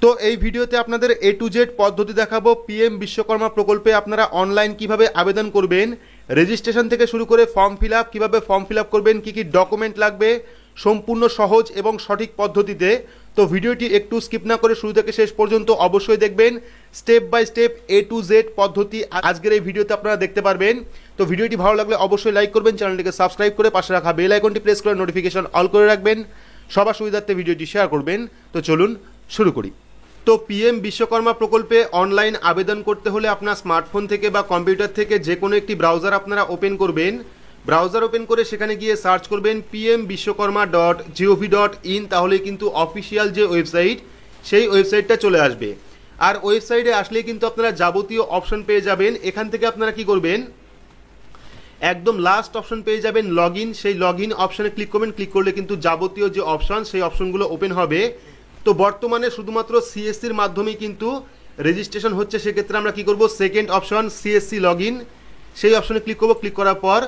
তো এই ভিডিওতে আপনাদের A to Z পদ্ধতি দেখাবো পিএম বিশ্বকর্মা প্রকল্পে আপনারা অনলাইন কিভাবে আবেদন করবেন, রেজিস্ট্রেশন থেকে শুরু করে ফর্ম ফিল আপ কীভাবে ফর্ম ফিল আপ করবেন, কী কী ডকুমেন্ট লাগবে, সম্পূর্ণ সহজ এবং সঠিক পদ্ধতিতে। তো ভিডিওটি একটু স্কিপ না করে শুরু থেকে শেষ পর্যন্ত অবশ্যই দেখবেন। Step by step A to Z পদ্ধতি আজকের এই ভিডিওতে আপনারা দেখতে পারবেন। তো ভিডিওটি ভালো লাগলে অবশ্যই লাইক করবেন, চ্যানেলটিকে সাবস্ক্রাইব করে পাশে রাখা বেল আইকনটি প্রেস করে নোটিফিকেশন অল করে রাখবেন, সবার সুবিধার্থে ভিডিওটি শেয়ার করবেন। তো চলুন শুরু করি। তো পিএম বিশ্বকর্মা প্রকল্পে অনলাইন আবেদন করতে হলে আপনার স্মার্টফোন থেকে বা কম্পিউটার থেকে যে কোনো একটি ব্রাউজার আপনারা ওপেন করবেন। ব্রাউজার ওপেন করে সেখানে গিয়ে সার্চ করবেন pmvishwakarma.gov.in, তাহলেই কিন্তু অফিসিয়াল যে ওয়েবসাইট সেই ওয়েবসাইটটা চলে আসবে। আর ওয়েবসাইটে আসলেই কিন্তু আপনারা যাবতীয় অপশন পেয়ে যাবেন। এখান থেকে আপনারা কি করবেন, একদম লাস্ট অপশন পেয়ে যাবেন লগ ইন, সেই লগ ইন অপশনে ক্লিক করবেন। ক্লিক করলে কিন্তু যাবতীয় যে অপশন সেই অপশনগুলো ওপেন হবে। তো বর্তমানে শুধুমাত্র সিএসসির মাধ্যমেই কিন্তু রেজিস্ট্রেশন হচ্ছে, সেক্ষেত্রে আমরা কি করব, second option CSC log in সেই অপশনে ক্লিক করব। ক্লিক করার পর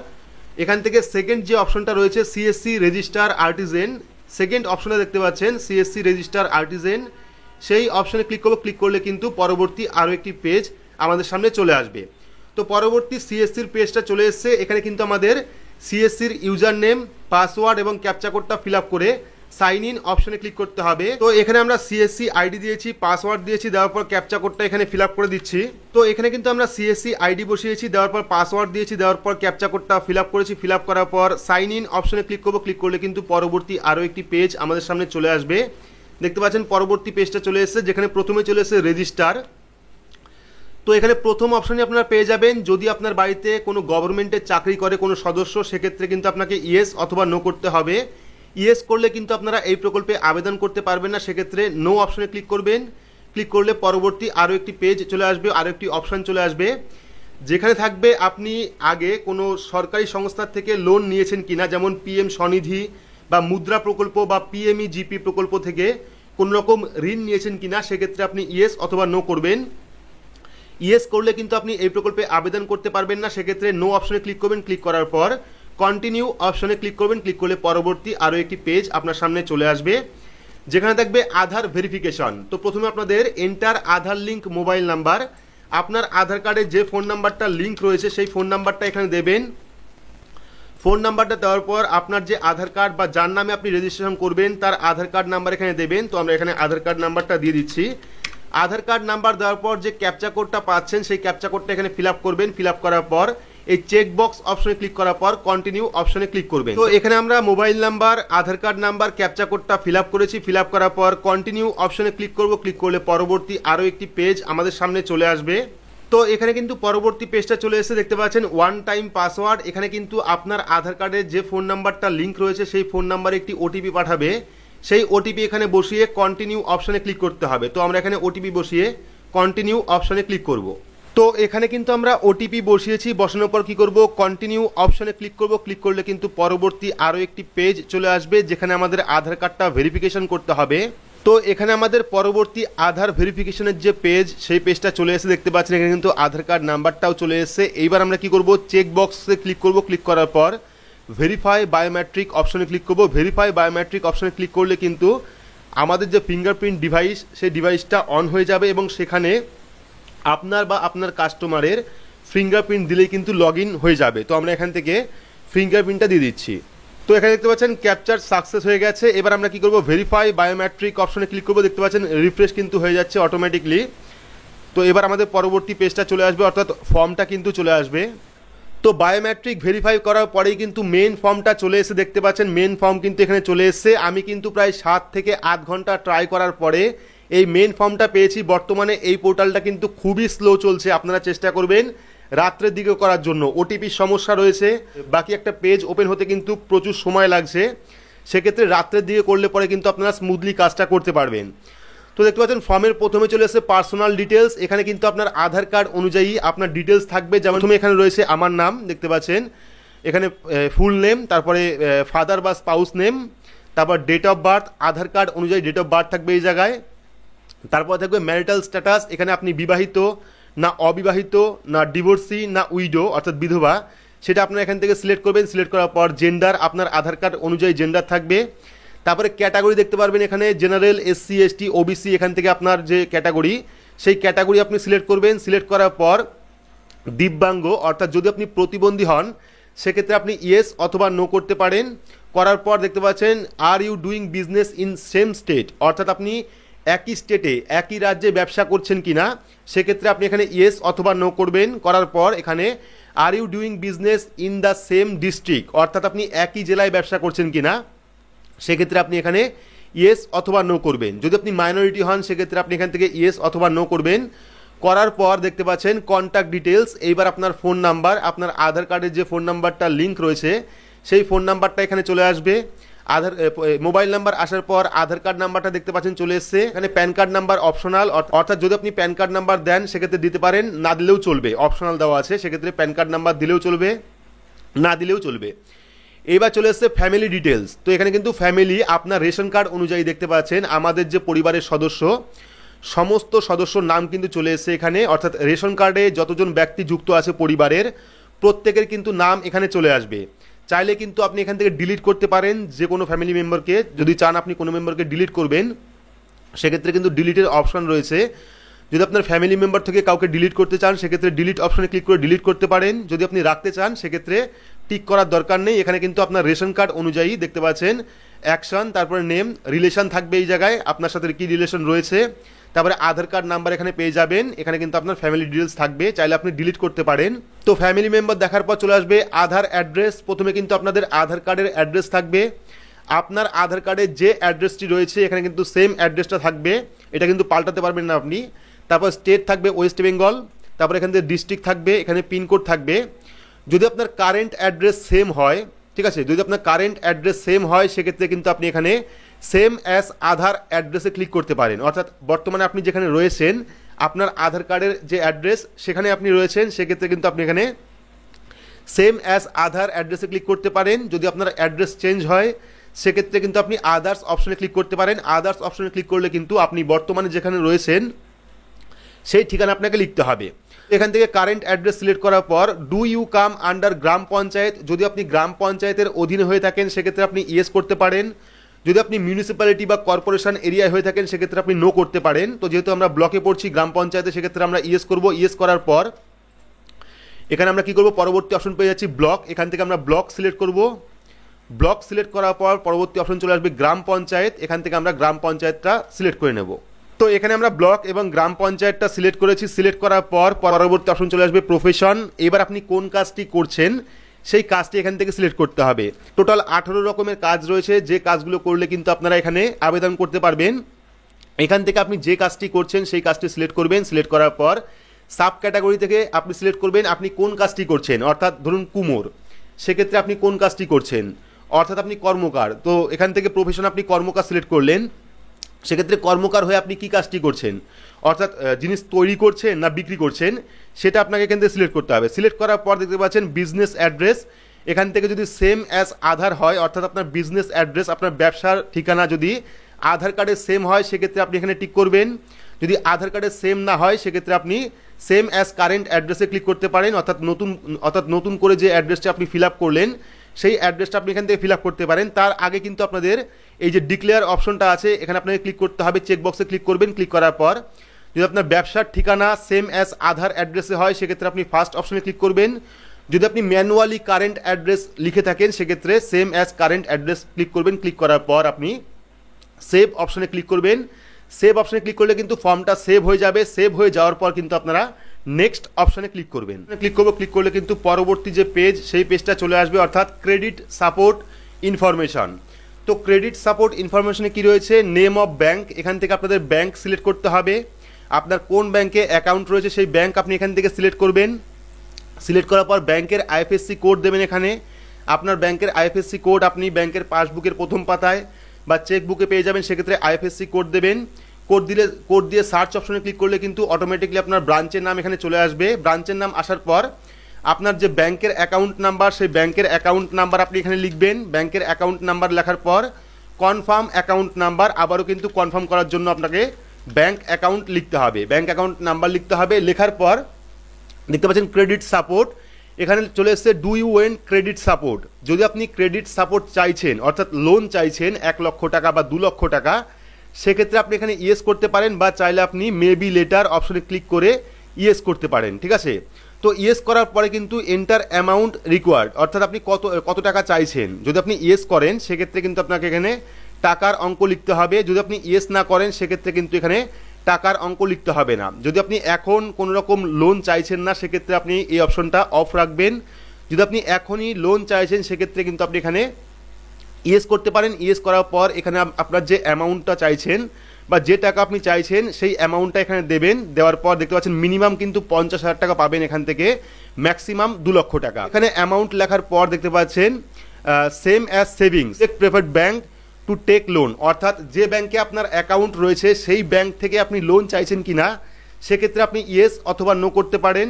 এখান থেকে সেকেন্ড যে অপশনটা রয়েছে সিএসসি রেজিস্টার আর্টিজেন, সেকেন্ড অপশনে দেখতে পাচ্ছেন সিএসসি রেজিস্টার আর্টিজেন, সেই অপশনে ক্লিক করব। ক্লিক করলে কিন্তু পরবর্তী আরও একটি পেজ আমাদের সামনে চলে আসবে। তো পরবর্তী সিএসসির পেজটা চলে এসছে। এখানে কিন্তু আমাদের সিএসসির ইউজার নেম, পাসওয়ার্ড এবং ক্যাপচা কোডটা ফিল আপ করে সাইন ইন অপশনে ক্লিক করতে হবে। তো এখানে আমরা সিএসসি আইডি দিয়েছি, পাসওয়ার্ড দিয়েছি, দেওয়ার পর ক্যাপচা কোডটা এখানে ফিল আপ করে দিচ্ছি। তো এখানে কিন্তু আমরা সিএসসি আইডি বসিয়েছি, দেওয়ার পর পাসওয়ার্ড দিয়েছি, দেওয়ার পর ক্যাপচা কোডটা ফিল আপ করেছি। ফিল আপ করার পর সাইন ইন অপশনে ক্লিক করবো। ক্লিক করলে কিন্তু পরবর্তী আরও একটি পেজ আমাদের সামনে চলে আসবে। দেখতে পাচ্ছেন পরবর্তী পেজটা চলে এসেছে, যেখানে প্রথমে চলে এসেছে রেজিস্টার। তো এখানে প্রথম অপশনে আপনারা পেয়ে যাবেন, যদি আপনার বাড়িতে কোনো গভর্নমেন্টের চাকরি করে কোনো সদস্য, সেক্ষেত্রে কিন্তু আপনাকে ইয়েস অথবা নো করতে হবে। ইয়েস করলে কিন্তু আপনারা এই প্রকল্পে আবেদন করতে পারবেন না, সেক্ষেত্রে নো অপশনে ক্লিক করবেন। ক্লিক করলে পরবর্তী আরও একটি পেজ চলে আসবে, আরও একটি অপশান চলে আসবে, যেখানে থাকবে আপনি আগে কোনো সরকারি সংস্থার থেকে লোন নিয়েছেন কিনা, যেমন পিএম স্বনিধি বা মুদ্রা প্রকল্প বা পিএমইজিপি প্রকল্প থেকে কোনো রকম ঋণ নিয়েছেন কিনা, সেক্ষেত্রে আপনি ইয়েস অথবা নো করবেন। ইয়েস করলে কিন্তু আপনি এই প্রকল্পে আবেদন করতে পারবেন না, সেক্ষেত্রে নো অপশনে ক্লিক করবেন। ক্লিক করার পর কন্টিনিউ অপশনে ক্লিক করবেন। ক্লিক করলে পরবর্তী আরও একটি পেজ আপনার সামনে চলে আসবে, যেখানে থাকবে আধার ভেরিফিকেশন। তো প্রথমে আপনাদের এন্টার আধার লিঙ্ক মোবাইল নাম্বার, আপনার আধার কার্ডে যে ফোন নাম্বারটা লিঙ্ক রয়েছে সেই ফোন নাম্বারটা এখানে দেবেন। ফোন নাম্বারটা দেওয়ার পর আপনার যে আধার কার্ড বা যার নামে আপনি রেজিস্ট্রেশন করবেন তার আধার কার্ড নাম্বার এখানে দেবেন। তো আমরা এখানে আধার কার্ড নাম্বারটা দিয়ে দিচ্ছি। আধার কার্ড নাম্বার দেওয়ার পর যে ক্যাপচা কোডটা পাচ্ছেন সেই ক্যাপচা কোডটা এখানে ফিল আপ করবেন। ফিল আপ করার পর এই চেক বক্স অপশনে ক্লিক করার পর কন্টিনিউ অপশনে ক্লিক করবেন। তো এখানে আমরা মোবাইল নাম্বার, আধার কার্ড নাম্বার, ক্যাপচা কোডটা ফিল আপ করেছি। ফিল আপ করার পর কন্টিনিউ অপশনে ক্লিক করব। ক্লিক করলে পরবর্তী আরও একটি পেজ আমাদের সামনে চলে আসবে। তো এখানে কিন্তু পরবর্তী পেজটা চলে এসে দেখতে পাচ্ছেন ওয়ান টাইম পাসওয়ার্ড। এখানে কিন্তু আপনার আধার কার্ডের যে ফোন নাম্বারটা লিঙ্ক রয়েছে সেই ফোন নাম্বারে একটি ওটিপি পাঠাবে, সেই ওটিপি এখানে বসিয়ে কন্টিনিউ অপশনে ক্লিক করতে হবে। তো আমরা এখানে ওটিপি বসিয়ে কন্টিনিউ অপশনে ক্লিক করব। তো এখানে কিন্তু আমরা ওটিপি বসিয়েছি, বসানোর পর কি করব, কন্টিনিউ অপশনে ক্লিক করব। ক্লিক করলে কিন্তু পরবর্তী আরও একটি পেজ চলে আসবে, যেখানে আমাদের আধার কার্ডটা ভেরিফিকেশন করতে হবে। তো এখানে আমাদের পরবর্তী আধার ভেরিফিকেশনের যে পেজ সেই পেজটা চলে এসে দেখতে পাচ্ছেন, এখানে কিন্তু আধার কার্ড নাম্বারটাও চলে এসেছে। এইবার আমরা কি করব, চেক বক্সে ক্লিক করব। ক্লিক করার পর ভেরিফাই বায়োমেট্রিক অপশনে ক্লিক করব। ভেরিফাই বায়োমেট্রিক অপশনে ক্লিক করলে কিন্তু আমাদের যে ফিঙ্গারপ্রিন্ট ডিভাইস সেই ডিভাইসটা অন হয়ে যাবে এবং সেখানে আপনার বা আপনার কাস্টমারের ফিঙ্গারপ্রিন্ট দিলেই কিন্তু লগ ইন হয়ে যাবে। তো আমরা এখান থেকে ফিঙ্গারপ্রিন্টটা দিয়ে দিচ্ছি। তো এখানে দেখতে পাচ্ছেন ক্যাপচার সাকসেস হয়ে গেছে। এবার আমরা কি করব, ভেরিফাই বায়োমেট্রিক অপশনে ক্লিক করব। দেখতে পাচ্ছেন রিফ্রেশ কিন্তু হয়ে যাচ্ছে অটোমেটিকলি। তো এবার আমাদের পরবর্তী পেজটা চলে আসবে, অর্থাৎ ফর্মটা কিন্তু চলে আসবে। তো বায়োমেট্রিক ভেরিফাই করার পরেই কিন্তু মেন ফর্মটা চলে এসে দেখতে পাচ্ছেন মেন ফর্ম কিন্তু এখানে চলে এসছে। আমি কিন্তু প্রায় 7 থেকে 8 ঘন্টা ট্রাই করার পরে এই মেন ফর্মটা পেয়েছি। বর্তমানে এই পোর্টালটা কিন্তু খুবই স্লো চলছে, আপনারা চেষ্টা করবেন রাত্রের দিকে করার জন্য। ওটিপির সমস্যা রয়েছে, বাকি একটা পেজ ওপেন হতে কিন্তু প্রচুর সময় লাগছে, সেক্ষেত্রে রাত্রের দিকে করলে পরে কিন্তু আপনারা স্মুথলি কাজটা করতে পারবেন। তো দেখতে পাচ্ছেন ফর্মের প্রথমে চলে এসেছে পার্সোনাল ডিটেলস। এখানে কিন্তু আপনার আধার কার্ড অনুযায়ী আপনার ডিটেলস থাকবে, যেমন প্রথমে এখানে রয়েছে আমার নাম, দেখতে পাচ্ছেন এখানে ফুল নেম, তারপরে ফাদার বা স্পাউস নেম, তারপর date of birth, Aadhaar card অনুযায়ী ডেট অফ বার্থ থাকবে এই জায়গায়। তারপর থাকবে ম্যারিটাল স্ট্যাটাস, এখানে আপনি বিবাহিত না অবিবাহিত না ডিভোর্সি না উইডো অর্থাৎ বিধবা, সেটা আপনারা এখান থেকে সিলেক্ট করবেন। সিলেক্ট করার পর জেন্ডার, আপনার আধার কার্ড অনুযায়ী জেন্ডার থাকবে। তারপরে ক্যাটাগরি দেখতে পারবেন এখানে জেনারেল, এসসি, এসটি, ওবিসি, এখান থেকে আপনার যে ক্যাটাগরি সেই ক্যাটাগরি আপনি সিলেক্ট করবেন। সিলেক্ট করার পর দিব্যাঙ্গ অর্থাৎ যদি আপনি প্রতিবন্ধী হন সেক্ষেত্রে আপনি ইয়েস অথবা নো করতে পারেন। করার পর দেখতে পাচ্ছেন are you doing business in same state, অর্থাৎ আপনি একই স্টেটে একই রাজ্যে ব্যবসা করছেন কিনা, সেক্ষেত্রে আপনি এখানে ইয়েস অথবা নো করবেন। করার পর এখানে are you doing business in the same district, অর্থাৎ আপনি একই জেলায় ব্যবসা করছেন কিনা, সেক্ষেত্রে আপনি এখানে ইয়েস অথবা নো করবেন। যদি আপনি মাইনরিটি হন সেক্ষেত্রে আপনি এখান থেকে ইয়েস অথবা নো করবেন। করার পর দেখতে পাচ্ছেন কন্ট্যাক্ট ডিটেলস, এইবার আপনার ফোন নাম্বার, আপনার আধার কার্ডের যে ফোন নাম্বারটা লিঙ্ক রয়েছে সেই ফোন নাম্বারটা এখানে চলে আসবে। আধার মোবাইল নাম্বার আসার পর আধার কার্ড নাম্বারটা দেখতে পাচ্ছেন চলে এসছে। এখানে প্যান কার্ড নাম্বার অপশনাল, অর্থাৎ যদি আপনি প্যান কার্ড নাম্বার দেন সেক্ষেত্রে দিতে পারেন, না দিলেও চলবে, অপশনাল দেওয়া আছে, সেক্ষেত্রে প্যান কার্ড নাম্বার দিলেও চলবে, না দিলেও চলবে। এইবার চলে এসছে ফ্যামিলি ডিটেলস। তো এখানে কিন্তু ফ্যামিলি আপনার রেশন কার্ড অনুযায়ী দেখতে পাচ্ছেন আমাদের যে পরিবারের সদস্য সমস্ত সদস্যর নাম কিন্তু চলে এসছে এখানে, অর্থাৎ রেশন কার্ডে যতজন ব্যক্তি যুক্ত আছে পরিবারের প্রত্যেকের কিন্তু নাম এখানে চলে আসবে। চাইলে কিন্তু আপনি এখান থেকে ডিলিট করতে পারেন যে কোনো ফ্যামিলি মেম্বারকে, যদি চান আপনি কোনো মেম্বারকে ডিলিট করবেন সেক্ষেত্রে কিন্তু ডিলিটের অপশন রয়েছে। যদি আপনার ফ্যামিলি মেম্বার থেকে কাউকে ডিলিট করতে চান সেক্ষেত্রে ডিলিট অপশনে ক্লিক করে ডিলিট করতে পারেন। যদি আপনি রাখতে চান সেক্ষেত্রে টিক করার দরকার নেই। এখানে কিন্তু আপনার রেশন কার্ড অনুযায়ী দেখতে পাচ্ছেন অ্যাকশন, তারপরে নেম, রিলেশন থাকবে এই জায়গায় আপনার সাথে কী রিলেশন রয়েছে, তারপরে আধার কার্ড নাম্বার এখানে পেয়ে যাবেন। এখানে কিন্তু আপনার ফ্যামিলি ডিটেলস থাকবে, চাইলে আপনি ডিলিট করতে পারেন। তো ফ্যামিলি মেম্বার দেখার পর চলে আসবে আধার অ্যাড্রেস। প্রথমে কিন্তু আপনাদের আধার কার্ডের অ্যাড্রেস থাকবে, আপনার আধার কার্ডের যে অ্যাড্রেসটি রয়েছে এখানে কিন্তু সেম অ্যাড্রেসটা থাকবে, এটা কিন্তু পাল্টাতে পারবেন না আপনি। তারপর স্টেট থাকবে ওয়েস্ট বেঙ্গল, তারপর এখান থেকে ডিস্ট্রিক্ট থাকবে, এখানে পিনকোড থাকবে। যদি আপনার কারেন্ট অ্যাড্রেস সেম হয়, ঠিক আছে, যদি আপনার কারেন্ট অ্যাড্রেস সেম হয় সেক্ষেত্রে কিন্তু আপনি এখানে সেম অ্যাজ আধার অ্যাড্রেসে ক্লিক করতে পারেন, অর্থাৎ বর্তমানে আপনি যেখানে রয়েছেন আপনার আধার কার্ডের যে অ্যাড্রেস সেখানে আপনি রয়েছেন সেক্ষেত্রে কিন্তু আপনি এখানে সেম অ্যাজ আধার অ্যাড্রেসে ক্লিক করতে পারেন। যদি আপনার অ্যাড্রেস চেঞ্জ হয় সেক্ষেত্রে কিন্তু আপনি আদার্স অপশনে ক্লিক করতে পারেন। আদার্স অপশনে ক্লিক করলে কিন্তু আপনি বর্তমানে যেখানে রয়েছেন সেই ঠিকানা আপনাকে লিখতে হবে। এখান থেকে কারেন্ট অ্যাড্রেস সিলেক্ট করার পর ডু ইউ কাম আন্ডার গ্রাম পঞ্চায়েত, যদি আপনি গ্রাম পঞ্চায়েতের অধীনে হয়ে থাকেন সেক্ষেত্রে আপনি ইয়েস করতে পারেন। যদি আপনি মিউনিসিপ্যালিটি বা কর্পোরেশন এরিয়ায় হয়ে থাকেন সেক্ষেত্রে আপনি নো করতে পারেন। তো যেহেতু আমরা ব্লকে পড়ছি গ্রাম পঞ্চায়েতে সেক্ষেত্রে আমরা ইয়েস করব। ইয়েস করার পর এখানে আমরা কি করব, পরবর্তী অপশন পেয়ে যাচ্ছি ব্লক, এখান থেকে আমরা ব্লক সিলেক্ট করব। ব্লক সিলেক্ট করার পর পরবর্তী অপশন চলে আসবে গ্রাম পঞ্চায়েত, এখান থেকে আমরা গ্রাম পঞ্চায়েতটা সিলেক্ট করে নেব। তো এখানে আমরা ব্লক এবং গ্রাম পঞ্চায়েতটা সিলেক্ট করেছি। সিলেক্ট করার পর পরবর্তী অপশন চলে আসবে প্রফেশন। এবার আপনি কোন কাজটি করছেন সেই কাজটি এখান থেকে সিলেক্ট করতে হবে। টোটাল 18 রকমের কাজ রয়েছে, যে কাজগুলো করলে কিন্তু আপনারা এখানে আবেদন করতে পারবেন। এখান থেকে আপনি যে কাজটি করছেন সেই কাজটি সিলেক্ট করবেন। সিলেক্ট করার পর সাব ক্যাটাগরি থেকে আপনি সিলেক্ট করবেন আপনি কোন কাজটি করছেন, অর্থাৎ ধরুন কুমোর, সেক্ষেত্রে আপনি কোন কাজটি করছেন, অর্থাৎ আপনি কর্মকার। তো এখান থেকে প্রফেশন আপনি কর্মকার সিলেক্ট করলেন, সেক্ষেত্রে কর্মকার হয়ে আপনি কী কাজটি করছেন, অর্থাৎ জিনিস তৈরি করছেন না বিক্রি করছেন, সেটা আপনাকে এখান থেকে সিলেক্ট করতে হবে। সিলেক্ট করার পর দেখতে পাচ্ছেন বিজনেস অ্যাড্রেস, এখান থেকে যদি সেম অ্যাজ আধার হয়, অর্থাৎ আপনার বিজনেস অ্যাড্রেস আপনার ব্যবসার ঠিকানা যদি আধার কার্ডে সেম হয় সেক্ষেত্রে আপনি এখানে টিক করবেন। যদি আধার কার্ডে সেম না হয় সেক্ষেত্রে আপনি সেম অ্যাজ কারেন্ট অ্যাড্রেসে ক্লিক করতে পারেন, অর্থাৎ নতুন করে যে অ্যাড্রেসটা আপনি ফিল আপ করলেন সেই অ্যাড্রেসটা আপনি এখান থেকে ফিল আপ করতে পারেন। তার আগে কিন্তু আপনাদের এই যে ডিক্লেয়ার অপশনটা আছে এখানে আপনাকে ক্লিক করতে হবে, চেকবক্সে ক্লিক করবেন। ক্লিক করার পর যদি আপনার ব্যবসার ঠিকানা সেম অ্যাজ আধার অ্যাড্রেসে হয় সেক্ষেত্রে আপনি ফার্স্ট অপশনে ক্লিক করবেন। যদি আপনি ম্যানুয়ালি কারেন্ট অ্যাড্রেস লিখে থাকেন সেক্ষেত্রে same as current address click করবেন। ক্লিক করার পর আপনি সেভ অপশনে ক্লিক করবেন। সেভ অপশনে ক্লিক করলে কিন্তু ফর্মটা সেভ হয়ে যাবে। সেভ হয়ে যাওয়ার পর কিন্তু আপনারা নেক্সট অপশনে ক্লিক করবেন। ক্লিক করলে কিন্তু পরবর্তী যে পেজ সেই পেজটা চলে আসবে, অর্থাৎ ক্রেডিট সাপোর্ট ইনফরমেশন। তো ক্রেডিট সাপোর্ট ইনফরমেশনে কি রয়েছে, নেম অফ ব্যাংক, এখান থেকে আপনাদের ব্যাংক সিলেক্ট করতে হবে। আপনার কোন ব্যাংকে অ্যাকাউন্ট রয়েছে সেই ব্যাংক আপনি এখান থেকে সিলেক্ট করবেন। সিলেক্ট করার পর ব্যাংকের আইএফএসসি কোড দেবেন। এখানে আপনার ব্যাংকের আইএফএসসি কোড আপনি ব্যাংকের পাসবুকের প্রথম পাতায় বা চেকবুকে পেয়ে যাবেন, সেক্ষেত্রে আইএফএসসি কোড দেবেন। কোড দিয়ে সার্চ অপশনে ক্লিক করলে কিন্তু অটোমেটিকলি আপনার ব্রাঞ্চের নাম এখানে চলে আসবে। ব্রাঞ্চের নাম আসার পর আপনার যে ব্যাংকের অ্যাকাউন্ট নাম্বার সেই ব্যাংকের অ্যাকাউন্ট নাম্বার আপনি এখানে লিখবেন। ব্যাংকের অ্যাকাউন্ট নাম্বার লেখার পর কনফার্ম অ্যাকাউন্ট নাম্বার, আবারও কিন্তু কনফার্ম করার জন্য আপনাকে ব্যাংক অ্যাকাউন্ট লিখতে হবে, ব্যাংক অ্যাকাউন্ট নাম্বার লিখতে হবে। লেখার পর দেখতে পাচ্ছেন ক্রেডিট সাপোর্ট, এখানে চলে এসছে do you want credit support. যদি আপনি ক্রেডিট সাপোর্ট চাইছেন অর্থাৎ লোন চাইছেন 1 লক্ষ টাকা বা 2 লক্ষ টাকা, সেক্ষেত্রে আপনি এখানে ইয়েস করতে পারেন, বা চাইলে আপনি মেবি লেটার অপশনে ক্লিক করে ইয়েস করতে পারেন। ঠিক আছে, তো ইয়েস করার পরে কিন্তু এন্টার অ্যামাউন্ট রিকোয়ার্ড, অর্থাৎ আপনি কত টাকা চাইছেন। যদি আপনি ইয়েস করেন সেক্ষেত্রে কিন্তু আপনাকে এখানে টাকার অঙ্ক লিখতে হবে। যদি আপনি ইয়েস না করেন সেক্ষেত্রে কিন্তু এখানে টাকার অঙ্ক লিখতে হবে না। যদি আপনি এখন কোনো রকম লোন চাইছেন না সেক্ষেত্রে আপনি এই অপশনটা অফ রাখবেন। যদি আপনি এখনই লোন চাইছেন সেক্ষেত্রে কিন্তু আপনি এখানে ইয়েস করতে পারেন। ইয়েস করার পর এখানে আপনার যে অ্যামাউন্টটা চাইছেন বা যে টাকা আপনি চাইছেন সেই অ্যামাউন্টটা এখানে দেবেন। দেওয়ার পর দেখতে পাচ্ছেন মিনিমাম কিন্তু 50,000 টাকা পাবেন এখান থেকে, ম্যাক্সিমাম 2 লক্ষ টাকা। এখানে অ্যামাউন্ট লেখার পর দেখতে পাচ্ছেন same as savings preferred bank to take loan, অর্থাৎ যে ব্যাংকে আপনার অ্যাকাউন্ট রয়েছে সেই ব্যাংক থেকে আপনি লোন চাইছেন কিনা, সেক্ষেত্রে আপনি ইয়েস অথবা নো করতে পারেন।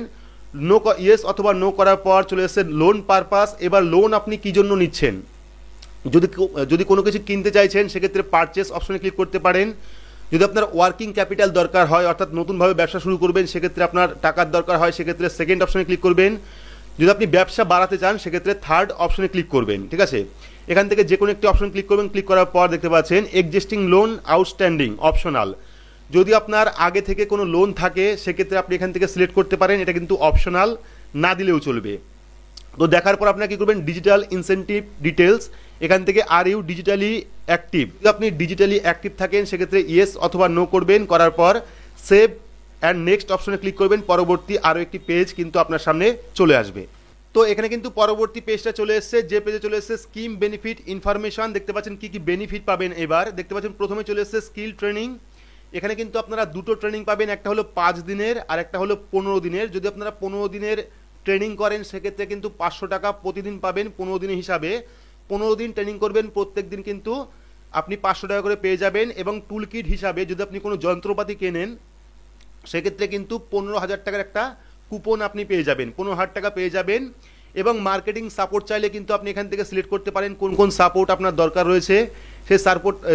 ইয়েস অথবা নো করার পর চলে এসেছে লোন পারপাস। এবার লোন আপনি কি জন্য নিচ্ছেন, যদি কোনো কিছু কিনতে চাইছেন সেক্ষেত্রে পারচেস অপশনে ক্লিক করতে পারেন। যদি আপনার ওয়ার্কিং ক্যাপিটাল দরকার হয় অর্থাৎ নতুনভাবে ব্যবসা শুরু করবেন সেক্ষেত্রে আপনার টাকার দরকার হয়, সেক্ষেত্রে সেকেন্ড অপশনে ক্লিক করবেন। যদি আপনি ব্যবসা বাড়াতে চান সেক্ষেত্রে থার্ড অপশনে ক্লিক করবেন। ঠিক আছে, এখান থেকে যে কোনো একটি অপশন ক্লিক করবেন। ক্লিক করার পর দেখতে পাচ্ছেন এক্সিস্টিং লোন আউটস্ট্যান্ডিং অপশনাল। যদি আপনার আগে থেকে কোনো লোন থাকে সেক্ষেত্রে আপনি এখান থেকে সিলেক্ট করতে পারেন, এটা কিন্তু অপশনাল, না দিলেও চলবে। তো দেখার পর আপনারা কি করবেন, ডিজিটাল ইনসেন্টিভ ডিটেলস, এখান থেকে আর ইউ ডিজিটালি অ্যাক্টিভ। যদি আপনি ডিজিটালি অ্যাক্টিভ থাকেন সেক্ষেত্রে ইয়েস অথবা নো করবেন। করার পর সেভ অ্যান্ড নেক্সট অপশনে ক্লিক করবেন। পরবর্তী আরও একটি পেজ কিন্তু আপনার সামনে চলে আসবে। তো এখানে কিন্তু পরবর্তী পেজটা চলে এসেছে, যে পেজে চলে এসেছে স্কিম বেনিফিট ইনফরমেশন। দেখতে পাচ্ছেন কি কি বেনিফিট পাবেন। এবার দেখতে পাচ্ছেন প্রথমে চলে এসেছে স্কিল ট্রেনিং। এখানে কিন্তু আপনারা দুটো ট্রেনিং পাবেন, একটা হলো 5 দিনের আর একটা হলো 15 দিনের। যদি আপনারা 15 দিনের ট্রেনিং করেন সেক্ষেত্রে কিন্তু 500 টাকা প্রতিদিন পাবেন 15 দিনের হিসাবে। 15 দিন ট্রেনিং করবেন, প্রত্যেক দিন কিন্তু আপনি 500 টাকা করে পেয়ে যাবেন। এবং টুল কিট হিসাবে যদি আপনি কোনো যন্ত্রপাতি কেনেন সেক্ষেত্রে কিন্তু 15,000 টাকার একটা কুপন আপনি পেয়ে যাবেন, 15,000 টাকা পেয়ে যাবেন। এবং মার্কেটিং সাপোর্ট চাইলে কিন্তু আপনি এখান থেকে সিলেক্ট করতে পারেন কোন কোন সাপোর্ট আপনার দরকার রয়েছে,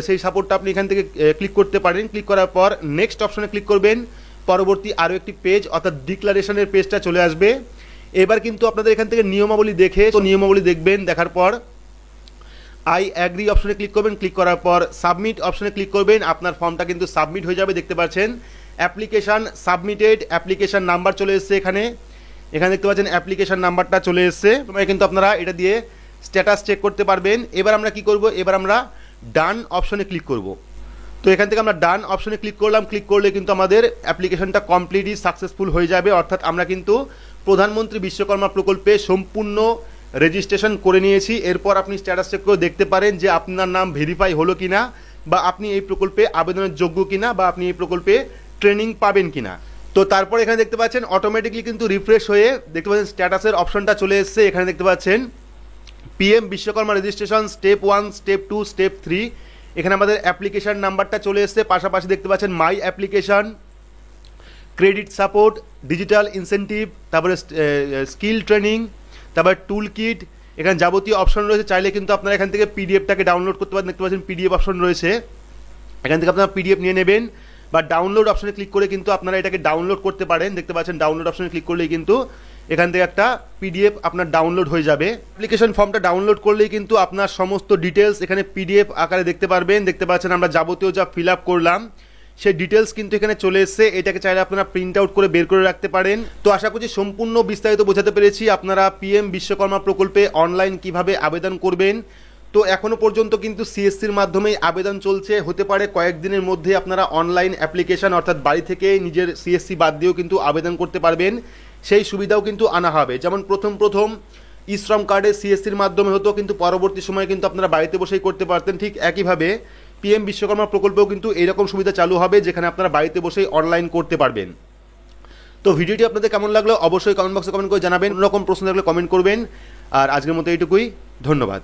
সেই সাপোর্টটা আপনি এখান থেকে ক্লিক করতে পারেন। ক্লিক করার পর নেক্সট অপশনে ক্লিক করবেন। পরবর্তী আরও একটি পেজ অর্থাৎ ডিক্লারেশনের পেজটা চলে আসবে। এবার কিন্তু আপনাদের এখান থেকে নিয়মাবলী নিয়মাবলী দেখবেন। দেখার পর আই অ্যাগ্রি অপশনে ক্লিক করবেন। ক্লিক করার পর সাবমিট অপশনে ক্লিক করবেন। আপনার ফর্মটা কিন্তু সাবমিট হয়ে যাবে। দেখতে পাচ্ছেন অ্যাপ্লিকেশান সাবমিটেড, অ্যাপ্লিকেশান নাম্বার চলে এসছে এখানে দেখতে পাচ্ছেন অ্যাপ্লিকেশান নাম্বারটা চলে এসছে। তোমায় কিন্তু আপনারা এটা দিয়ে স্ট্যাটাস চেক করতে পারবেন। এবার আমরা কি করব, এবার আমরা ডান অপশনে ক্লিক করব। তো এখান থেকে আমরা ডান অপশনে ক্লিক করলাম। ক্লিক করলে কিন্তু আমাদের অ্যাপ্লিকেশনটা কমপ্লিটলি সাকসেসফুল হয়ে যাবে। অর্থাৎ আমরা কিন্তু প্রধানমন্ত্রী বিশ্বকর্মা প্রকল্পে সম্পূর্ণ রেজিস্ট্রেশন করে নিয়েছি। এরপর আপনি স্ট্যাটাস চেক করে দেখতে পারেন যে আপনার নাম ভেরিফাই হলো কিনা, বা আপনি এই প্রকল্পে আবেদনের যোগ্য কিনা, বা আপনি এই প্রকল্পে ট্রেনিং পাবেন কিনা। তো তারপর এখানে দেখতে পাচ্ছেন অটোমেটিকলি কিন্তু রিফ্রেশ হয়ে দেখতে পাচ্ছেন স্ট্যাটাসের অপশনটা চলে এসেছে। এখানে দেখতে পাচ্ছেন PM Vishwakarma registration step 1, step 2, step 3। এখানে আমাদের অ্যাপ্লিকেশন নাম্বারটা চলে এসেছে। পাশাপাশি দেখতে পাচ্ছেন মাই application, credit support, digital incentive, তারপরে স্কিল ট্রেনিং, তারপর টুল কিট, এখানে যাবতীয় অপশন রয়েছে। চাইলে কিন্তু আপনারা এখান থেকে পিডিএফটাকে ডাউনলোড করতে পারেন। দেখতে পাচ্ছেন পিডিএফ অপশন রয়েছে, এখান থেকে আপনারা পিডিএফ নিয়ে নেবেন, বা ডাউনলোড অপশনে ক্লিক করে কিন্তু আপনারা এটাকে ডাউনলোড করতে পারেন। দেখতে পাচ্ছেন ডাউনলোড অপশনে ক্লিক করলেই কিন্তু এখান থেকে একটা পিডিএফ আপনার ডাউনলোড হয়ে যাবে। অ্যাপ্লিকেশন ফর্মটা ডাউনলোড করলেই কিন্তু আপনার সমস্ত ডিটেলস এখানে পিডিএফ আকারে দেখতে পারবেন। দেখতে পাচ্ছেন আমরা যাবতীয় যা ফিল আপ করলাম সেই ডিটেলস কিন্তু এখানে চলে এসছে। এটাকে চাইলে আপনারা প্রিন্ট আউট করে বের করে রাখতে পারেন। তো আশা করছি সম্পূর্ণ বিস্তারিত বোঝাতে পেরেছি। আপনারা পিএম বিশ্বকর্মা প্রকল্পে অনলাইন কিভাবে আবেদন করবেন। তো এখনো পর্যন্ত কিন্তু সিএসসির মাধ্যমেই আবেদন চলছে, হতে পারে কয়েকদিনের মধ্যে আপনারা অনলাইন অ্যাপ্লিকেশন অর্থাৎ বাড়ি থেকে নিজের সিএসসি বাদ দিয়েও কিন্তু আবেদন করতে পারবেন। সেই সুবিধাও কিন্তু আনা হবে। যেমন প্রথম ই শ্রম কার্ডে সিএসসির মাধ্যমে হতো, কিন্তু পরবর্তী সময়ে কিন্তু আপনারা বাড়িতে বসেই করতে পারতেন। ঠিক একইভাবে পিএম বিশ্বকর্মা প্রকল্পেও কিন্তু এইরকম সুবিধা চালু হবে, যেখানে আপনারা বাড়িতে বসেই অনলাইন করতে পারবেন। তো ভিডিওটি আপনাদের কেমন লাগলো অবশ্যই কমেন্ট বক্সে কমেন্ট করে জানাবেন। অন্য রকম প্রশ্ন থাকলে কমেন্ট করবেন। আর আজকের মতো এইটুকুই, ধন্যবাদ।